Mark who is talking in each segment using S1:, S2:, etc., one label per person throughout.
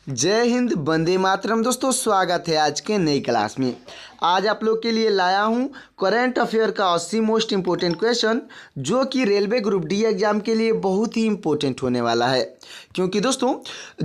S1: जय हिंद, वंदे मातरम। दोस्तों स्वागत है आज के नई क्लास में। आज आप लोग के लिए लाया हूं करंट अफेयर का 80 मोस्ट इम्पोर्टेंट क्वेश्चन, जो कि रेलवे ग्रुप डी एग्जाम के लिए बहुत ही इम्पोर्टेंट होने वाला है। क्योंकि दोस्तों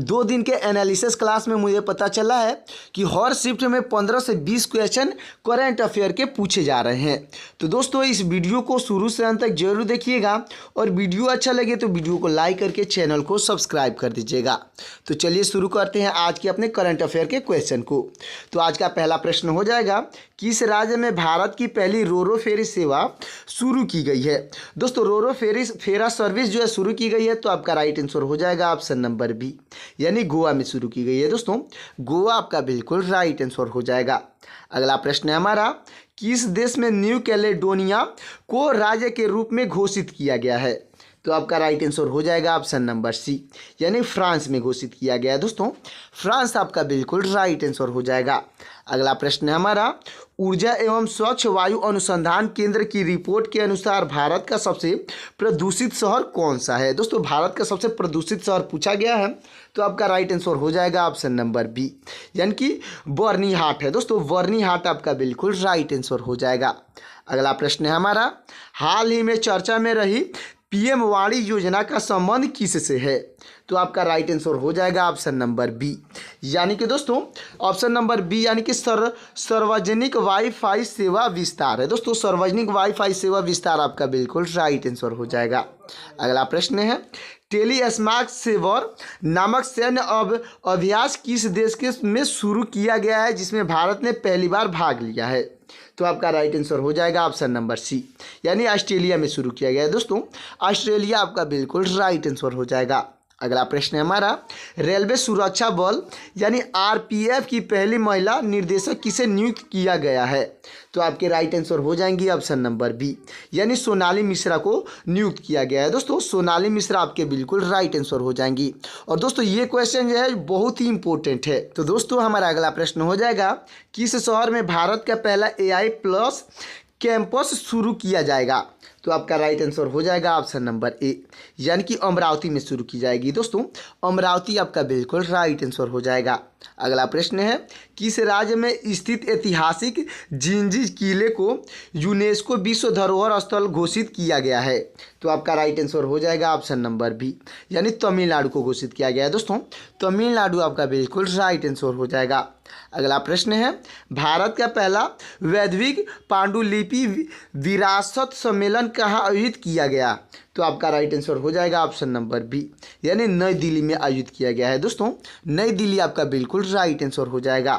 S1: 2 दिन के एनालिसिस क्लास में मुझे पता चला है कि हर शिफ्ट में 15 से 20 क्वेश्चन करंट अफेयर के पूछे जा रहे हैं। तो दोस्तों इस वीडियो को शुरू से अंत तक जरूर देखिएगा, और वीडियो अच्छा लगे तो वीडियो को लाइक करके चैनल को सब्सक्राइब कर दीजिएगा। तो चलिए शुरू करते हैं आज के अपने करंट अफेयर के क्वेश्चन को। तो आज का पहला प्रश्न हो जाएगा, किस राज्य में भारत की पहली रोरो फेरी सेवा शुरू की गई है। दोस्तों रोरो फेरा सर्विस जो है शुरू की गई है, तो आपका राइट आंसर हो जाएगा ऑप्शन नंबर बी, यानी गोवा में शुरू की गई है। दोस्तों गोवा आपका बिल्कुल राइट आंसर हो जाएगा। अगला प्रश्न है हमारा, किस देश में न्यू कैलेडोनिया को राज्य के रूप में घोषित किया गया है। तो आपका राइट आंसर हो जाएगा ऑप्शन नंबर सी, यानी फ्रांस में घोषित किया गया है। दोस्तों फ्रांस आपका बिल्कुल राइट आंसर हो जाएगा। अगला प्रश्न है हमारा, ऊर्जा एवं स्वच्छ वायु अनुसंधान केंद्र की रिपोर्ट के अनुसार भारत का सबसे प्रदूषित शहर कौन सा है। दोस्तों भारत का सबसे प्रदूषित शहर पूछा गया है, तो आपका राइट आंसर हो जाएगा ऑप्शन नंबर बी, यानी कि बर्निहाट है। दोस्तों बर्निहाट आपका बिल्कुल राइट आंसर हो जाएगा। अगला प्रश्न है हमारा, हाल ही में चर्चा में रही पीएम वाणी योजना का संबंध किससे है। तो आपका राइट आंसर हो जाएगा ऑप्शन नंबर बी, यानी कि दोस्तों ऑप्शन नंबर बी, यानी कि सार्वजनिक वाईफाई सेवा विस्तार है। दोस्तों सार्वजनिक वाईफाई सेवा विस्तार आपका बिल्कुल राइट आंसर हो जाएगा। अगला प्रश्न है, टेलीस्मार्ट सेवर नामक सैन्य अभ्यास किस देश के में शुरू किया गया है, जिसमें भारत ने पहली बार भाग लिया है। तो आपका राइट आंसर हो जाएगा ऑप्शन नंबर सी, यानी ऑस्ट्रेलिया में शुरू किया गया है। दोस्तों ऑस्ट्रेलिया आपका बिल्कुल राइट आंसर हो जाएगा। अगला प्रश्न है हमारा, रेलवे सुरक्षा बल यानी आरपीएफ की पहली महिला निर्देशक किसे नियुक्त किया गया है। तो आपके राइट आंसर हो जाएंगी ऑप्शन नंबर बी, यानी सोनाली मिश्रा को नियुक्त किया गया है। दोस्तों सोनाली मिश्रा आपके बिल्कुल राइट आंसर हो जाएंगी। और दोस्तों ये क्वेश्चन जो है बहुत ही इंपॉर्टेंट है। तो दोस्तों हमारा अगला प्रश्न हो जाएगा, किस शहर में भारत का पहला AI+ कैंपस शुरू किया जाएगा। तो आपका राइट आंसर हो जाएगा ऑप्शन नंबर ए, यानी कि अमरावती में शुरू की जाएगी। दोस्तों अमरावती आपका बिल्कुल राइट आंसर हो जाएगा। अगला प्रश्न है, किस राज्य में स्थित ऐतिहासिक जिंजी किले को यूनेस्को विश्व धरोहर स्थल घोषित किया गया है। तो आपका राइट आंसर हो जाएगा ऑप्शन नंबर बी, यानी तमिलनाडु को घोषित किया गया है। दोस्तों तमिलनाडु आपका बिल्कुल राइट आंसर हो जाएगा। अगला प्रश्न है, भारत का पहला वैश्विक पांडुलिपि विरासत सम्मेलन कहाँ आयोजित किया गया। तो आपका राइट आंसर हो जाएगा ऑप्शन नंबर बी, यानी नई दिल्ली में आयोजित किया गया है। दोस्तों नई दिल्ली आपका बिल्कुल राइट आंसर हो जाएगा।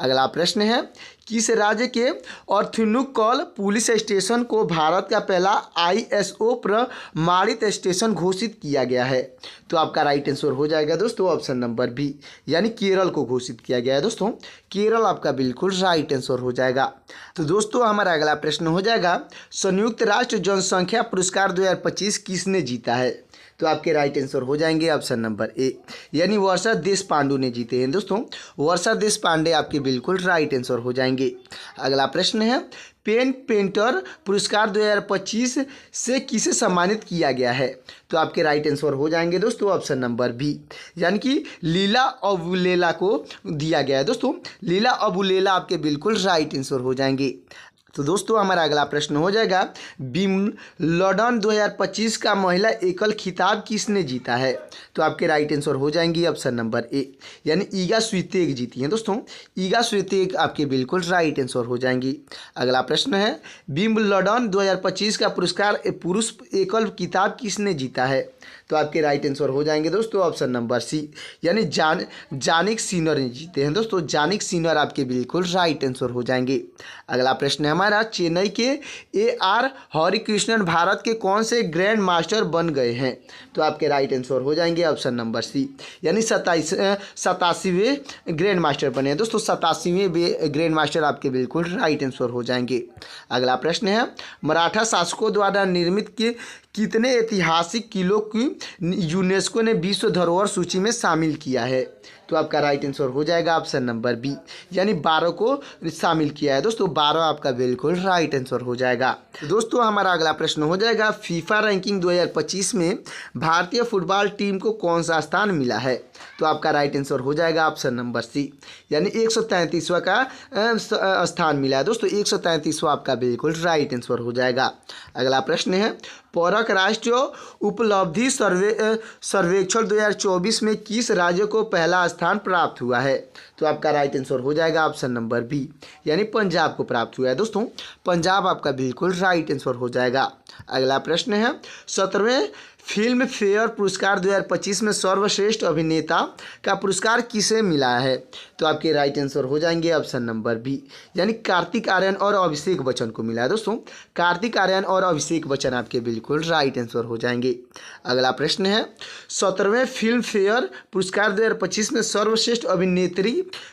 S1: अगला प्रश्न है, किस राज्य के अर्थुनुकल पुलिस स्टेशन को भारत का पहला ISO प्रमाणित स्टेशन घोषित किया गया है। तो आपका राइट आंसर हो जाएगा दोस्तों ऑप्शन नंबर बी, यानी केरल को घोषित किया गया है। दोस्तों केरल आपका बिल्कुल राइट आंसर हो जाएगा। तो दोस्तों हमारा अगला प्रश्न हो जाएगा, संयुक्त राष्ट्र जनसंख्या पुरस्कार 2025 किसने जीता है। तो आपके राइट आंसर हो जाएंगे ऑप्शन नंबर ए, यानी वर्षा देशपांडे ने जीते हैं। दोस्तों वर्षा देशपांडे आपके बिल्कुल राइट आंसर हो जाएंगे। अगला प्रश्न है, पेन पेंटर पुरस्कार 2025 से किसे सम्मानित किया गया है। तो आपके राइट आंसर हो जाएंगे दोस्तों ऑप्शन नंबर बी, यानी कि लीला अबुलेला को दिया गया है। दोस्तों लीला अबुलेला आपके बिल्कुल राइट आंसर हो जाएंगे। तो दोस्तों हमारा अगला प्रश्न हो जाएगा, विंबलडन 2025 का महिला एकल खिताब किसने जीता है। तो आपके राइट आंसर हो जाएंगी ऑप्शन नंबर ए, यानी ईगा स्वितेक जीती हैं। दोस्तों ईगा स्वितेक आपके बिल्कुल राइट आंसर हो जाएंगी। अगला प्रश्न है, विंबलडन 2025 का पुरस्कार पुरुष एकल किताब किसने जीता है। तो आपके राइट आंसर हो जाएंगे दोस्तों ऑप्शन नंबर सी, यानी जानिक सिनर ने जीते हैं। दोस्तों जानिक सिनर आपके बिल्कुल राइट आंसर हो जाएंगे। अगला प्रश्न है हमारा, चेन्नई के AR हरिकृष्णन भारत के कौन से ग्रैंड मास्टर बन गए हैं। तो आपके राइट आंसर हो जाएंगे ऑप्शन नंबर सी, यानी 87वें ग्रैंड मास्टर बने हैं। दोस्तों 87वें ग्रैंड मास्टर आपके बिल्कुल राइट आंसर हो जाएंगे। अगला प्रश्न है, मराठा शासकों द्वारा निर्मित कितने ऐतिहासिक किलों की यूनेस्को ने विश्व धरोहर सूची में शामिल किया है? तो आपका राइट आंसर हो जाएगा ऑप्शन नंबर बी, यानी 12 को शामिल किया है दोस्तों। 12 आपका बिल्कुल राइट आंसर हो जाएगा। दोस्तों हमारा अगला प्रश्न हो जाएगा, फीफा रैंकिंग 2025 में भारतीय फुटबॉल टीम को कौन सा स्थान मिला है? तो आपका राइट आंसर हो जाएगा ऑप्शन नंबर सी, यानी 133वां का स्थान मिला है दोस्तों। 133वां आपका बिल्कुल राइट आंसर हो जाएगा। अगला प्रश्न है, पौरक राष्ट्रीय उपलब्धि सर्वेक्षण 2024 में किस राज्य को पहला स्थान प्राप्त हुआ है? तो आपका राइट आंसर हो जाएगा ऑप्शन नंबर बी, यानी पंजाब को प्राप्त हुआ है दोस्तों। पंजाब आपका बिल्कुल राइट आंसर हो जाएगा। अगला प्रश्न है, 17वें फिल्म फेयर पुरस्कार 2025 में सर्वश्रेष्ठ अभिनेता का पुरस्कार किसे मिला है? तो आपके राइट आंसर हो जाएंगे ऑप्शन नंबर बी, यानी कार्तिक आर्यन और अभिषेक बच्चन को मिला है दोस्तों। कार्तिक आर्यन और अभिषेक बच्चन आपके बिल्कुल राइट आंसर हो जाएंगे। अगला प्रश्न है, 17वें फिल्म फेयर पुरस्कार 2025 में सर्वश्रेष्ठ अभिनेत्री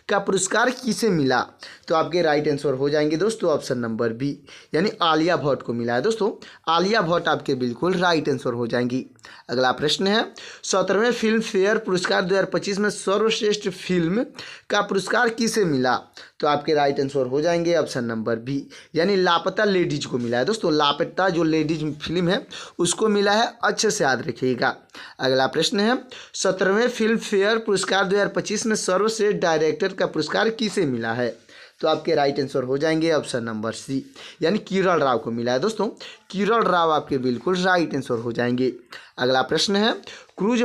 S1: का पुरस्कार किसे मिला? तो आपके राइट आंसर हो जाएंगे दोस्तों ऑप्शन नंबर बी, यानी आलिया भट्ट को मिला है दोस्तों। आलिया भट्ट आपके बिल्कुल राइट आंसर हो जाएंगी। अगला प्रश्न है, 17वें फिल्म फेयर पुरस्कार 2025 में सर्वश्रेष्ठ फिल्म का पुरस्कार किसे मिला? तो आपके राइट आंसर हो जाएंगे ऑप्शन नंबर बी, यानी लापता लेडीज को मिला है दोस्तों। लापता जो लेडीज फिल्म है उसको मिला है, अच्छे से याद रखिएगा। अगला प्रश्न है, 17वें फिल्म फेयर पुरस्कार 2025 में सर्वश्रेष्ठ डायरेक्टर का पुरस्कार किसे मिला है? तो आपके राइट आंसर हो जाएंगे ऑप्शन नंबर सी, यानी किरण राव को मिला है दोस्तों। किरण राव आपके बिल्कुल राइट आंसर हो जाएंगे। अगला प्रश्न है, क्रूज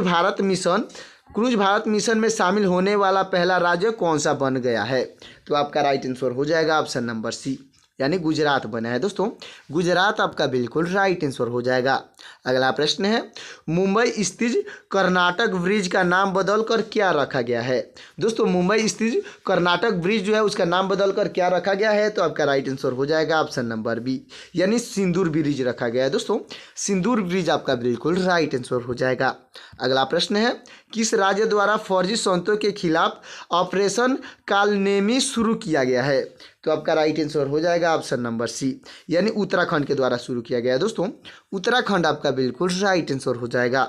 S1: भारत मिशन में शामिल होने वाला पहला राज्य कौन सा बन गया है? तो आपका राइट आंसर हो जाएगा ऑप्शन नंबर सी, यानी गुजरात बना है दोस्तों। गुजरात आपका बिल्कुल राइट आंसर हो जाएगा। अगला प्रश्न है, मुंबई स्थित कर्नाटक ब्रिज का नाम बदलकर क्या रखा गया है? दोस्तों मुंबई स्थित कर्नाटक ब्रिज जो है उसका नाम बदलकर क्या रखा गया है? तो आपका राइट आंसर हो जाएगा ऑप्शन नंबर बी, यानी सिंदूर ब्रिज रखा गया है दोस्तों। सिंदूर ब्रिज आपका बिल्कुल राइट आंसर हो जाएगा। अगला प्रश्न है, किस राज्य द्वारा फर्जी संतों के खिलाफ ऑपरेशन कालनेमी शुरू किया गया है? तो आपका राइट आंसर हो जाएगा ऑप्शन नंबर सी, यानी उत्तराखंड के द्वारा शुरू किया गया है दोस्तों। उत्तराखंड आपका बिल्कुल राइट आंसर हो जाएगा।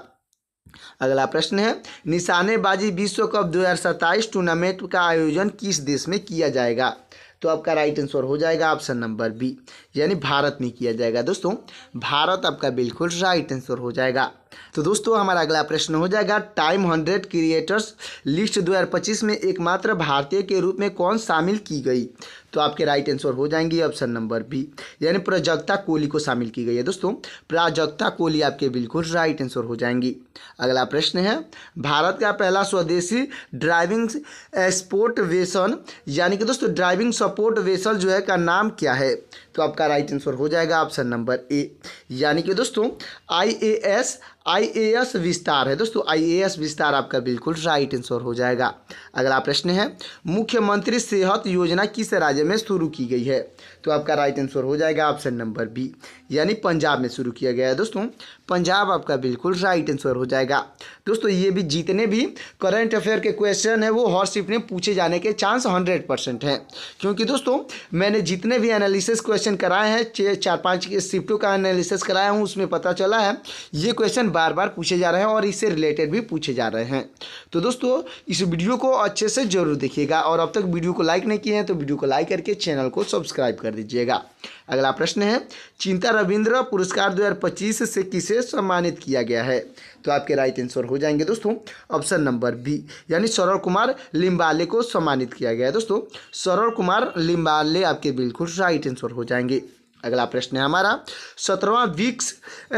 S1: अगला प्रश्न है, निशानेबाजी विश्व कप 2027 टूर्नामेंट का आयोजन किस देश में किया जाएगा? तो आपका राइट आंसर हो जाएगा ऑप्शन नंबर बी, यानी भारत में किया जाएगा दोस्तों। भारत आपका बिल्कुल राइट आंसर हो जाएगा। तो दोस्तों हमारा अगला प्रश्न हो जाएगा, टाइम 100 क्रिएटर्स लिस्ट 2025 में एकमात्र भारतीय के रूप में कौन शामिल की गई? तो आपके राइट आंसर हो जाएंगे ऑप्शन नंबर बी, यानी प्राजक्ता कोहली को शामिल की गई है दोस्तों। प्राजक्ता कोहली आपके बिल्कुल राइट आंसर हो जाएंगी। अगला प्रश्न है, भारत का पहला स्वदेशी ड्राइविंग स्पोर्ट वेसल यानी कि दोस्तों ड्राइविंग सपोर्ट वेसल जो है का नाम क्या है? तो आपका राइट आंसर हो जाएगा ऑप्शन नंबर ए, यानी कि दोस्तों आईएएस विस्तार है दोस्तों। आईएएस विस्तार आपका बिल्कुल राइट आंसर हो जाएगा। अगला प्रश्न है, मुख्यमंत्री सेहत योजना किस राज्य में शुरू की गई है? तो आपका राइट आंसर हो जाएगा ऑप्शन नंबर बी, यानी पंजाब में शुरू किया गया है दोस्तों। पंजाब आपका बिल्कुल राइट आंसर हो जाएगा। दोस्तों ये भी जितने भी करंट अफेयर के क्वेश्चन है वो हर शिफ्ट में पूछे जाने के चांस 100% हैं, क्योंकि दोस्तों मैंने जितने भी एनालिसिस क्वेश्चन कराए हैं 4-5 शिफ्टों का एनालिसिस कराया हूँ, उसमें पता चला है ये क्वेश्चन बार बार पूछे जा रहे हैं और इससे रिलेटेड भी पूछे जा रहे हैं। तो दोस्तों इस वीडियो को अच्छे से जरूर देखिएगा, और अब तक वीडियो को लाइक नहीं किए हैं तो वीडियो को लाइक करके चैनल को सब्सक्राइब कर दीजिएगा। अगला प्रश्न है, चिंता रविंद्र पुरस्कार 2025 से किसे सम्मानित किया गया है? तो आपके राइट आंसर हो जाएंगे दोस्तों ऑप्शन नंबर बी, यानी सरल कुमार लिम्बाले को सम्मानित किया गया है दोस्तों। सरल कुमार लिम्बाले आपके बिल्कुल राइट आंसर हो जाएंगे। अगला प्रश्न है हमारा, 17वां ब्रिक्स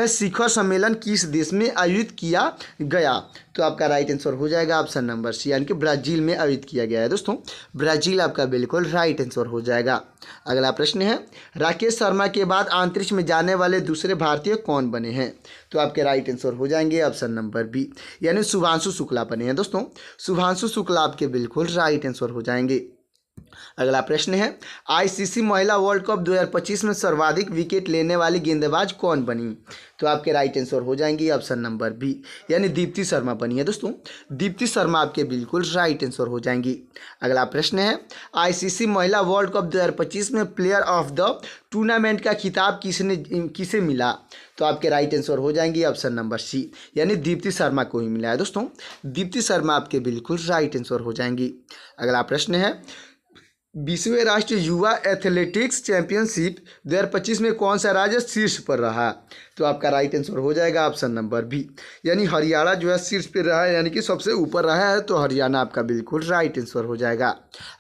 S1: शिखर सम्मेलन किस देश में आयोजित किया गया? तो आपका राइट आंसर हो जाएगा ऑप्शन नंबर सी, यानी कि ब्राज़ील में आयोजित किया गया है दोस्तों। ब्राज़ील आपका बिल्कुल राइट आंसर हो जाएगा। अगला प्रश्न है, राकेश शर्मा के बाद अंतरिक्ष में जाने वाले दूसरे भारतीय कौन बने हैं? तो आपके राइट आंसर हो जाएंगे ऑप्शन नंबर बी, यानी शुभांशु शुक्ला बने हैं दोस्तों। शुभांशु शुक्ला आपके बिल्कुल राइट आंसर हो जाएंगे। अगला प्रश्न है, आईसीसी महिला वर्ल्ड कप 2025 में सर्वाधिक विकेट लेने वाली गेंदबाज कौन बनी? तो आपके राइट आंसर हो जाएंगे ऑप्शन नंबर बी, यानी दीप्ति शर्मा बनी है दोस्तों। दीप्ति शर्मा आपके बिल्कुल राइट आंसर हो जाएंगी। अगला प्रश्न है, आईसीसी महिला वर्ल्ड कप 2025 में प्लेयर ऑफ द टूर्नामेंट का खिताब किसे मिला? तो आपके राइट आंसर हो जाएंगे ऑप्शन नंबर सी, यानी दीप्ति शर्मा को ही मिला है दोस्तों। दीप्ति शर्मा आपके बिल्कुल राइट आंसर हो जाएंगी। अगला प्रश्न है, 20वें राष्ट्रीय युवा एथलेटिक्स चैंपियनशिप 2025 में कौन सा राज्य शीर्ष पर रहा? तो आपका राइट आंसर हो जाएगा ऑप्शन नंबर बी, यानी हरियाणा जो है शीर्ष पर रहा है, यानी कि सबसे ऊपर रहा है, तो हरियाणा आपका बिल्कुल राइट आंसर हो जाएगा।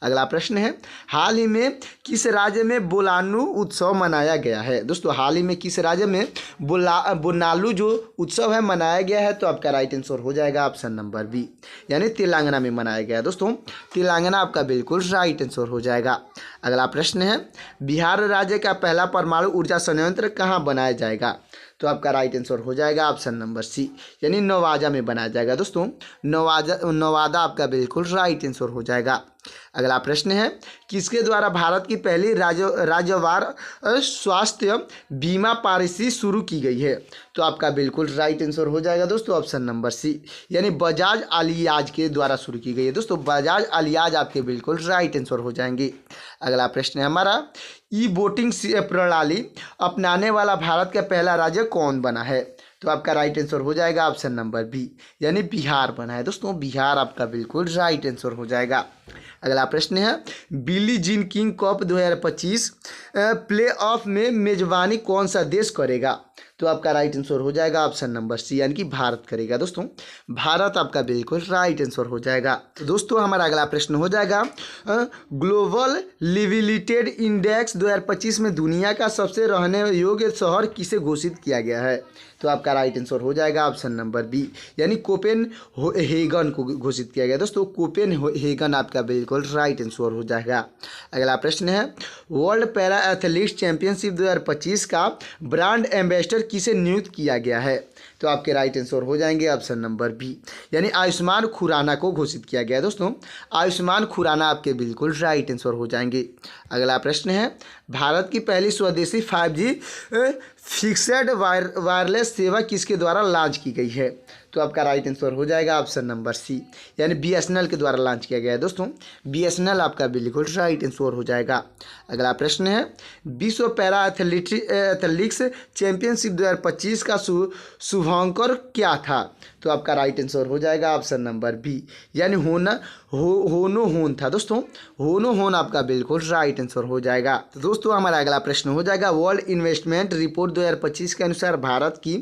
S1: अगला प्रश्न है, हाल ही में किस राज्य में बोनालू उत्सव मनाया गया है? दोस्तों हाल ही में किस राज्य में बोनालू जो उत्सव है मनाया गया है? तो आपका राइट आंसर हो जाएगा ऑप्शन नंबर बी, यानी तेलंगाना में मनाया गया है दोस्तों। तेलंगाना आपका बिल्कुल राइट आंसर हो जाएगा। अगला प्रश्न है, बिहार राज्य का पहला परमाणु ऊर्जा संयंत्र कहाँ बनाया जाएगा? तो आपका राइट आंसर हो जाएगा ऑप्शन नंबर सी, यानी नवादा में बनाया जाएगा दोस्तों। नवादा आपका बिल्कुल राइट आंसर हो जाएगा। अगला प्रश्न है, किसके द्वारा भारत की पहली राज्यवार स्वास्थ्य बीमा पॉलिसी शुरू की गई है? तो आपका बिल्कुल राइट आंसर हो जाएगा दोस्तों ऑप्शन नंबर सी, यानी बजाज अलियाज के द्वारा शुरू की गई है दोस्तों। बजाज अलियाज आपके बिल्कुल राइट आंसर हो जाएंगे। अगला प्रश्न है हमारा, ई वोटिंग प्रणाली अपनाने वाला भारत का पहला राज्य कौन बना है? तो आपका राइट आंसर हो जाएगा ऑप्शन नंबर बी, यानी बिहार बना है दोस्तों। बिहार आपका बिल्कुल राइट आंसर हो जाएगा। अगला प्रश्न है, Billie Jean King cup 2025 play of में मेजबानी कौन सा देश करेगा? तो आपका राइट आंसर हो जाएगा ऑप्शन नंबर सी, यानी कि भारत करेगा दोस्तों। भारत आपका बिल्कुल राइट आंसर हो जाएगा। तो दोस्तों हमारा अगला प्रश्न हो जाएगा, ग्लोबल लिविलिटेड इंडेक्स 2025 में दुनिया का सबसे रहने योग्य शहर किसे घोषित किया गया है? तो आपका राइट आंसर हो जाएगा ऑप्शन नंबर बी, यानी कोपेनहेगन को घोषित किया गया दोस्तों। कोपेनहेगन आपका बिल्कुल राइट आंसर हो जाएगा। अगला प्रश्न है, वर्ल्ड पैरा एथलीट्स चैंपियनशिप 2025 का ब्रांड एम्बेसडर किसे नियुक्त किया गया है? तो आपके राइट आंसर हो जाएंगे ऑप्शन नंबर बी, यानी आयुष्मान खुराना को घोषित किया गया है दोस्तों। आयुष्मान खुराना आपके बिल्कुल राइट आंसर हो जाएंगे। अगला प्रश्न है, भारत की पहली स्वदेशी 5G फिक्स्ड वायरलेस सेवा किसके द्वारा लॉन्च की गई है? तो आपका राइट आंसर हो जाएगा ऑप्शन नंबर सी, यानी BSNL के द्वारा लॉन्च किया गया है दोस्तों। BSNL आपका बिल्कुल राइट आंसर हो जाएगा। अगला प्रश्न है, विश्व पैरा एथलेटिक्स चैंपियनशिप 2025 का शुभांकर क्या था? तो आपका राइट आंसर हो जाएगा ऑप्शन नंबर बी, यानी होनो होन था दोस्तों। होनो होन आपका बिल्कुल राइट आंसर हो जाएगा। तो दोस्तों हमारा अगला प्रश्न हो जाएगा, वर्ल्ड इन्वेस्टमेंट रिपोर्ट 2025 के अनुसार भारत की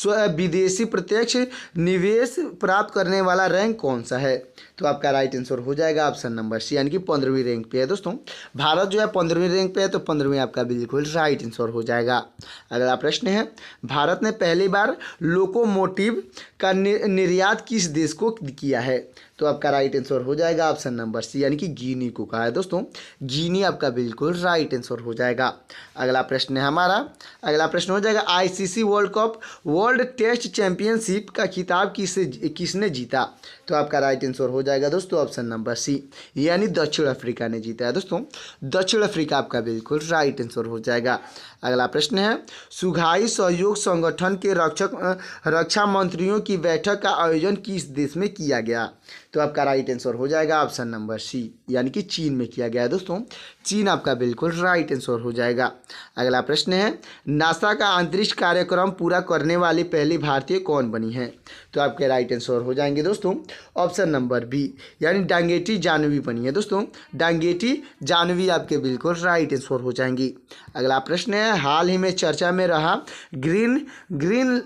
S1: विदेशी प्रत्यक्ष निवेश प्राप्त करने वाला रैंक कौन सा है? तो आपका राइट आंसर हो जाएगा ऑप्शन नंबर सी, यानी कि 15वीं रैंक पे है दोस्तों। भारत जो है 15वीं रैंक पे है, तो 15वीं आपका बिल्कुल राइट आंसर हो जाएगा। अगला प्रश्न है, भारत ने पहली बार लोकोमोटिव का निर्यात किस देश को किया है? तो आपका राइट आंसर हो जाएगा ऑप्शन नंबर सी, यानी कि गिनी को कहा है दोस्तों। गिनी आपका बिल्कुल राइट आंसर हो जाएगा। अगला प्रश्न है हमारा, अगला प्रश्न हो जाएगा, ICC world cup world test championship का खिताब किसने जीता? तो आपका राइट आंसर हो जाएगा दोस्तों ऑप्शन नंबर सी, यानी दक्षिण अफ्रीका ने जीता है दोस्तों। दक्षिण अफ्रीका आपका बिल्कुल राइट आंसर हो जाएगा। अगला प्रश्न है, शंघाई सहयोग संगठन के रक्षा मंत्रियों की बैठक का आयोजन किस देश में किया गया? तो आपका राइट आंसर हो जाएगा ऑप्शन नंबर सी, यानी कि चीन में किया गया है दोस्तों। चीन आपका बिल्कुल राइट आंसर हो जाएगा। अगला प्रश्न है, नासा का अंतरिक्ष कार्यक्रम पूरा करने वाली पहली भारतीय कौन बनी है? तो आपके राइट आंसर हो जाएंगे दोस्तों ऑप्शन नंबर बी, यानी डांगेटी जानवी बनी है दोस्तों। डांगेटी जानवी आपके बिल्कुल राइट आंसर हो जाएंगी। अगला प्रश्न है, हाल ही में चर्चा में रहा ग्रीन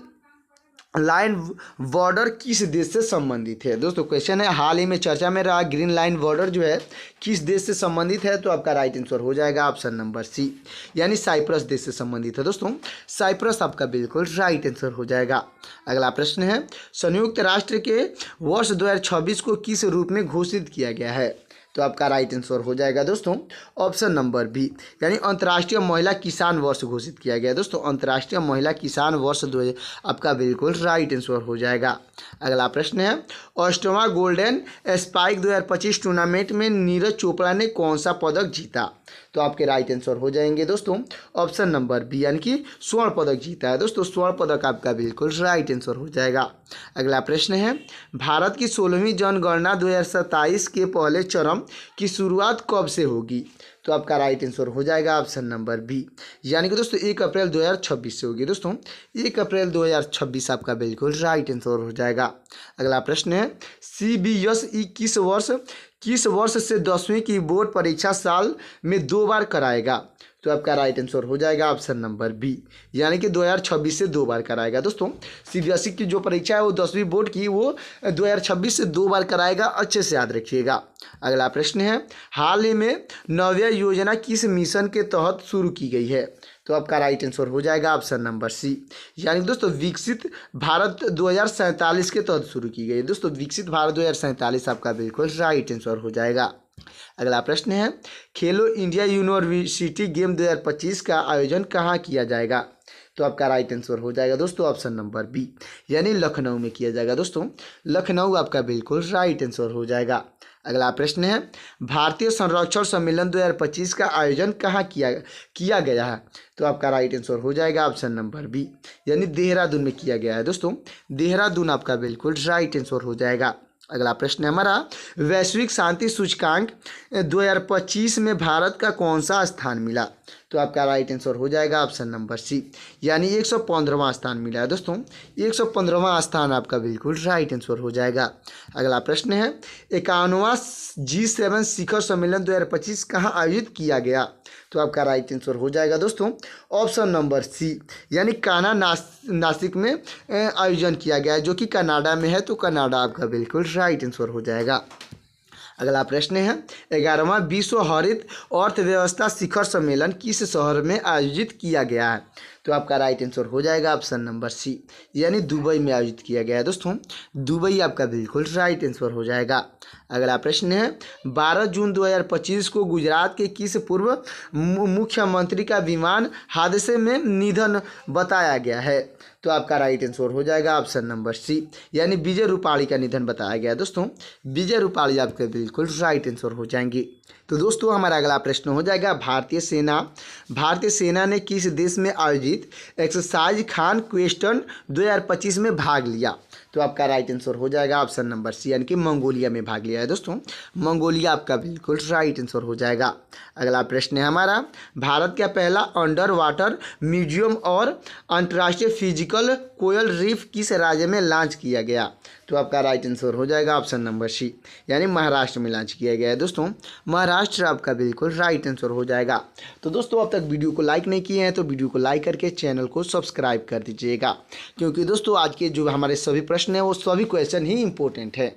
S1: लाइन बॉर्डर किस देश से संबंधित है? दोस्तों क्वेश्चन है, हाल ही में चर्चा में रहा ग्रीन लाइन बॉर्डर जो है किस देश से संबंधित है? तो आपका राइट आंसर हो जाएगा ऑप्शन नंबर सी, यानी साइप्रस देश से संबंधित है दोस्तों। साइप्रस आपका बिल्कुल राइट आंसर हो जाएगा। अगला प्रश्न है, संयुक्त राष्ट्र के वर्ष 2026 को किस रूप में घोषित किया गया है? तो आपका राइट आंसर हो जाएगा दोस्तों ऑप्शन नंबर बी, यानी अंतर्राष्ट्रीय महिला किसान वर्ष घोषित किया गया दोस्तों। अंतर्राष्ट्रीय महिला किसान वर्ष 2000 आपका बिल्कुल राइट आंसर हो जाएगा। अगला प्रश्न है, ऑस्टोमा गोल्डन स्पाइक 2025 टूर्नामेंट में नीरज चोपड़ा ने कौन सा पदक जीता? तो आपके राइट आंसर हो जाएंगे दोस्तों ऑप्शन नंबर बी, यानी कि स्वर्ण पदक जीता है दोस्तों। स्वर्ण पदक आपका बिल्कुल राइट आंसर हो जाएगा। अगला प्रश्न है, भारत की 16वीं जनगणना 2027 के पहले चरण की शुरुआत कब से होगी? तो आपका राइट आंसर हो जाएगा ऑप्शन नंबर बी, यानी कि दोस्तों 1 अप्रैल 2026 से होगी दोस्तों। 1 अप्रैल 2026 आपका बिल्कुल राइट आंसर हो जाएगा। अगला प्रश्न है, CBSE किस वर्ष से 10वीं की बोर्ड परीक्षा साल में 2 बार कराएगा? तो आपका राइट आंसर हो जाएगा ऑप्शन नंबर बी, यानी कि 2026 से 2 बार कराएगा दोस्तों। CBSE की जो परीक्षा है वो 10वीं बोर्ड की वो 2026 से 2 बार कराएगा, अच्छे से याद रखिएगा। अगला प्रश्न है, हाल ही में नव्या योजना किस मिशन के तहत शुरू की गई है? तो आपका राइट आंसर हो जाएगा ऑप्शन नंबर सी, यानी दोस्तों विकसित भारत 2047 के तहत शुरू की गई है दोस्तों। विकसित भारत 2047 आपका बिल्कुल राइट आंसर हो जाएगा। अगला प्रश्न है, खेलो इंडिया यूनिवर्सिटी गेम 2025 का आयोजन कहाँ किया जाएगा? तो आपका राइट आंसर हो जाएगा दोस्तों ऑप्शन नंबर बी, यानी लखनऊ में किया जाएगा दोस्तों। लखनऊ आपका बिल्कुल राइट आंसर हो जाएगा। अगला प्रश्न है, भारतीय संरक्षण सम्मेलन 2025 का आयोजन कहाँ किया गया है? तो आपका राइट आंसर हो जाएगा ऑप्शन नंबर बी, यानी देहरादून में किया गया है दोस्तों। देहरादून आपका बिल्कुल राइट आंसर हो जाएगा। अगला प्रश्न है हमारा, वैश्विक शांति सूचकांक 2025 में भारत का कौन सा स्थान मिला? तो आपका राइट आंसर हो जाएगा ऑप्शन नंबर सी, यानी 115वां स्थान मिला है दोस्तों। 115वां स्थान आपका बिल्कुल राइट आंसर हो जाएगा। अगला प्रश्न है, 51वां G7 शिखर सम्मेलन 2025 कहाँ आयोजित किया गया? तो आपका राइट आंसर हो जाएगा दोस्तों ऑप्शन नंबर सी, यानी काना नासिक में आयोजन किया गया है, जो कि कनाडा में है। तो कनाडा आपका बिल्कुल राइट आंसर हो जाएगा। अगला प्रश्न है, 11वां विश्व हरित अर्थव्यवस्था शिखर सम्मेलन किस शहर में आयोजित किया गया है? तो आपका राइट आंसर हो जाएगा ऑप्शन नंबर सी, यानी दुबई में आयोजित किया गया है दोस्तों। दुबई आपका बिल्कुल राइट आंसर हो जाएगा। अगला प्रश्न है, 12 जून 2025 को गुजरात के किस पूर्व मुख्यमंत्री का विमान हादसे में निधन बताया गया है? तो आपका राइट आंसर हो जाएगा ऑप्शन नंबर सी, यानी विजय रूपाणी का निधन बताया गया दोस्तों। विजय रूपाणी आपके बिल्कुल राइट आंसर हो जाएंगे। तो दोस्तों हमारा अगला प्रश्न हो जाएगा, भारतीय सेना ने किस देश में आयोजित एक्सरसाइज खान क्वेश्चन 2025 में भाग लिया? तो आपका राइट आंसर हो जाएगा ऑप्शन नंबर सी, यानी कि मंगोलिया में भाग लिया है दोस्तों। मंगोलिया आपका बिल्कुल राइट आंसर हो जाएगा। अगला प्रश्न है हमारा, भारत का पहला अंडर वाटर म्यूजियम और अंतर्राष्ट्रीय फिजिकल कोरल रीफ किस राज्य में लॉन्च किया गया? तो आपका राइट आंसर हो जाएगा ऑप्शन नंबर सी, यानी महाराष्ट्र में लॉन्च किया गया है दोस्तों। महाराष्ट्र आपका बिल्कुल राइट आंसर हो जाएगा। तो दोस्तों अब तक वीडियो को लाइक नहीं किए हैं तो वीडियो को लाइक करके चैनल को सब्सक्राइब कर दीजिएगा, क्योंकि दोस्तों आज के जो हमारे सभी प्रश्न हैं वो सभी क्वेश्चन ही इंपॉर्टेंट है।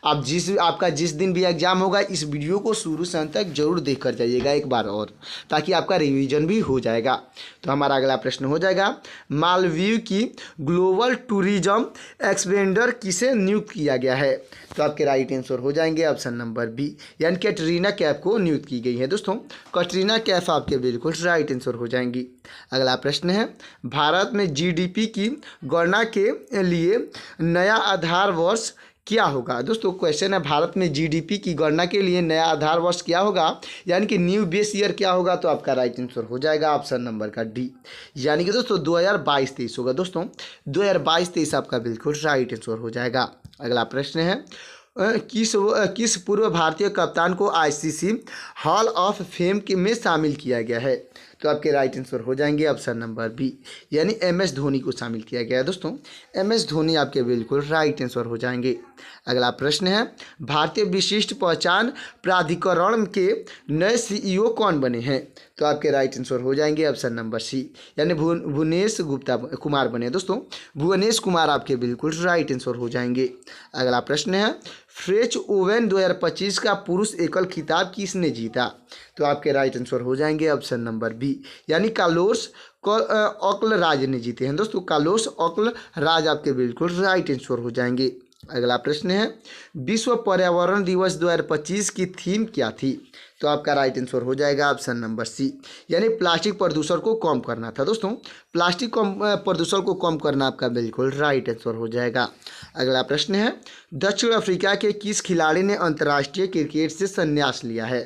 S1: आप आपका जिस दिन भी एग्जाम होगा इस वीडियो को शुरू से अंत तक जरूर देख कर जाइएगा एक बार और, ताकि आपका रिविजन भी हो जाएगा। तो हमारा अगला प्रश्न हो जाएगा, मालदीव की ग्लोबल टूरिज्म एक्सपेंडर किसे नियुक्त किया गया है? तो आपके राइट आंसर हो जाएंगे ऑप्शन नंबर बी, यानी कैटरीना कैफ को नियुक्त की गई है दोस्तों। कैटरीना कैफ आपके बिल्कुल राइट आंसर हो जाएंगी। अगला प्रश्न है, भारत में GDP की गणना के लिए नया आधार वर्ष क्या होगा? दोस्तों क्वेश्चन है, भारत में GDP की गणना के लिए नया आधार वर्ष क्या होगा, यानी कि न्यू बेस ईयर क्या होगा? तो आपका राइट आंसर हो जाएगा ऑप्शन नंबर का डी, यानी कि दोस्तों 2022-23 होगा दोस्तों। 2022-23 आपका बिल्कुल राइट आंसर हो जाएगा। अगला प्रश्न है, किस पूर्व भारतीय कप्तान को ICC हॉल ऑफ फेम में शामिल किया गया है? तो आपके राइट आंसर हो जाएंगे ऑप्शन नंबर बी, यानी MS धोनी को शामिल किया गया है दोस्तों। MS धोनी आपके बिल्कुल राइट आंसर हो जाएंगे। अगला प्रश्न है, भारतीय विशिष्ट पहचान प्राधिकरण के नए CEO कौन बने हैं? तो आपके राइट आंसर हो जाएंगे ऑप्शन नंबर सी, यानी भुवनेश कुमार बने दोस्तों। भुवनेश कुमार आपके बिल्कुल राइट आंसर हो जाएंगे। अगला प्रश्न है, फ्रेंच ओपन 2025 का पुरुष एकल खिताब किसने जीता? तो आपके राइट आंसर हो जाएंगे ऑप्शन नंबर बी, यानी कार्लोस ऑल्कराज ने जीते हैं दोस्तों। कार्लोस ऑल्कराज आपके बिल्कुल राइट आंसर हो जाएंगे। अगला प्रश्न है विश्व पर्यावरण दिवस 2025 की थीम क्या थी? तो आपका राइट आंसर हो जाएगा ऑप्शन नंबर सी, यानी प्लास्टिक प्रदूषण को कम करना था। दोस्तों प्लास्टिक प्रदूषण को कम करना आपका बिल्कुल राइट आंसर हो जाएगा। अगला प्रश्न है दक्षिण अफ्रीका के किस खिलाड़ी ने अंतर्राष्ट्रीय क्रिकेट से संन्यास लिया है?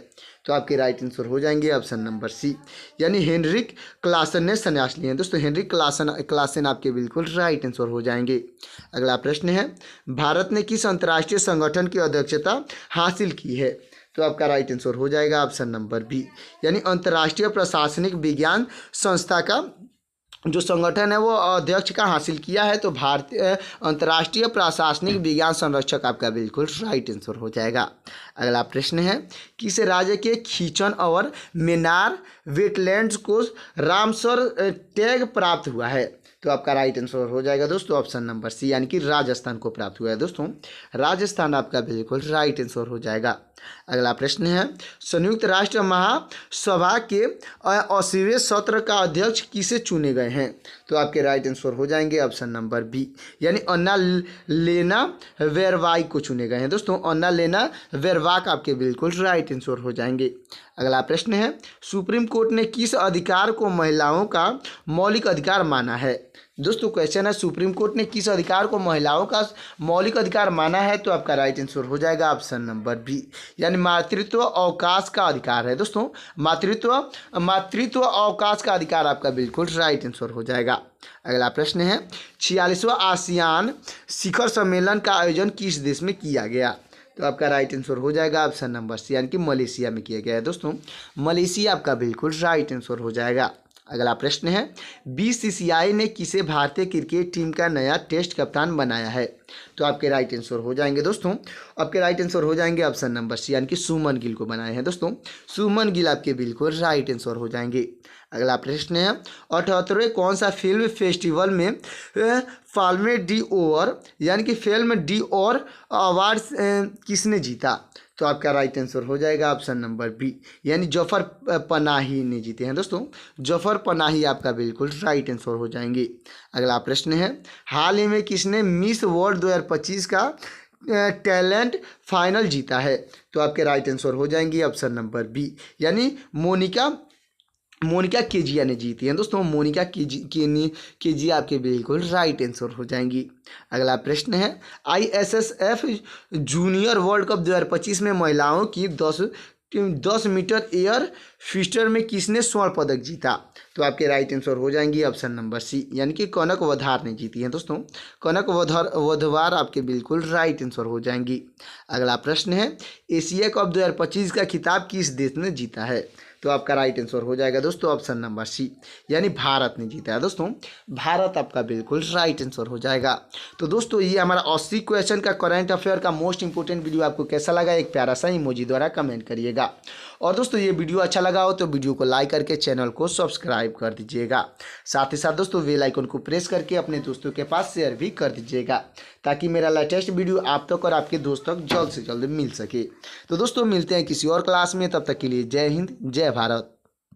S1: तो आपके राइट आंसर हो जाएंगे ऑप्शन नंबर सी, यानी हेनरिक क्लासन ने संन्यास लिए हैं। दोस्तों हेनरिक क्लासन आपके बिल्कुल राइट आंसर हो जाएंगे। अगला प्रश्न है भारत ने किस अंतर्राष्ट्रीय संगठन की अध्यक्षता हासिल की है? तो आपका राइट आंसर हो जाएगा ऑप्शन नंबर बी, यानी अंतर्राष्ट्रीय प्रशासनिक विज्ञान संस्था का जो संगठन है वो अध्यक्ष का हासिल किया है। तो भारतीय अंतर्राष्ट्रीय प्रशासनिक विज्ञान संरक्षक आपका बिल्कुल राइट आंसर हो जाएगा। अगला प्रश्न है किस राज्य के खींचन और मेनार वेटलैंड्स को रामसर टैग प्राप्त हुआ है? तो आपका राइट आंसर हो जाएगा दोस्तों ऑप्शन नंबर सी, यानी कि राजस्थान को प्राप्त हुआ है। दोस्तों राजस्थान आपका बिल्कुल राइट आंसर हो जाएगा। अगला प्रश्न है संयुक्त राष्ट्र महासभा के 80वें सत्र का अध्यक्ष किसे चुने गए हैं? तो आपके राइट आंसर हो जाएंगे ऑप्शन नंबर बी, यानी अन्ना लेना वेरवाक को चुने गए हैं। दोस्तों अन्ना लेना वेरवाक आपके बिल्कुल राइट आंसर हो जाएंगे। अगला प्रश्न है सुप्रीम कोर्ट ने किस अधिकार को महिलाओं का मौलिक अधिकार माना है? दोस्तों क्वेश्चन है सुप्रीम कोर्ट ने किस अधिकार को महिलाओं का मौलिक अधिकार माना है? तो आपका राइट आंसर हो जाएगा ऑप्शन नंबर बी, यानी मातृत्व अवकाश का अधिकार है। दोस्तों मातृत्व अवकाश का अधिकार आपका बिल्कुल राइट आंसर हो जाएगा। अगला प्रश्न है 46वां आसियान शिखर सम्मेलन का आयोजन किस देश में किया गया? तो आपका राइट आंसर हो जाएगा ऑप्शन नंबर सी, यानी कि मलेशिया में किया गया है। दोस्तों मलेशिया आपका बिल्कुल राइट आंसर हो जाएगा। अगला प्रश्न है बीसीसीआई ने किसे भारतीय क्रिकेट टीम का नया टेस्ट कप्तान बनाया है? तो आपके राइट आंसर हो जाएंगे दोस्तों, आपके राइट आंसर हो जाएंगे ऑप्शन नंबर सी, यानी कि सुमन गिल को बनाए हैं। दोस्तों सुमन गिल आपके बिल्कुल राइट आंसर हो जाएंगे। अगला प्रश्न है 78वें कौन सा फिल्म फेस्टिवल में फाल्मे डी ओवर यानी कि फिल्म डी और अवार्ड्स किसने जीता? तो आपका राइट आंसर हो जाएगा ऑप्शन नंबर बी, यानी जफर पनाही ने जीते हैं। दोस्तों जफर पनाही आपका बिल्कुल राइट आंसर हो जाएंगे। अगला प्रश्न है हाल ही में किसने मिस वर्ल्ड 2025 का टैलेंट फाइनल जीता है? तो आपके राइट आंसर हो जाएंगी ऑप्शन नंबर बी, यानी मोनिका केजिया ने जीती हैं। दोस्तों मोनिका केजिया आपके बिल्कुल राइट आंसर हो जाएंगी। अगला प्रश्न है ISSF जूनियर वर्ल्ड कप 2025 में महिलाओं की 10 मीटर एयर फिस्टर में किसने स्वर्ण पदक जीता? तो आपके राइट आंसर हो जाएंगी ऑप्शन नंबर सी, यानी कि कनक वधार ने जीती हैं। दोस्तों कनक वधवार आपके बिल्कुल राइट आंसर हो जाएंगी। अगला प्रश्न है एशिया कप 2025 का खिताब किस देश ने जीता है? तो आपका राइट आंसर हो जाएगा दोस्तों ऑप्शन नंबर सी, यानी भारत ने जीता है। दोस्तों भारत आपका बिल्कुल राइट आंसर हो जाएगा। तो दोस्तों ये हमारा 80 क्वेश्चन का करंट अफेयर का मोस्ट इंपोर्टेंट वीडियो आपको कैसा लगा एक प्यारा सा इमोजी द्वारा कमेंट करिएगा। और दोस्तों ये वीडियो अच्छा लगा हो तो वीडियो को लाइक करके चैनल को सब्सक्राइब कर दीजिएगा। साथ ही साथ दोस्तों बेल आइकन को प्रेस करके अपने दोस्तों के पास शेयर भी कर दीजिएगा ताकि मेरा लेटेस्ट वीडियो आप तक और आपके दोस्तों तक जल्द से जल्द मिल सके। तो दोस्तों मिलते हैं किसी और क्लास में, तब तक के लिए जय हिंद जय भारत।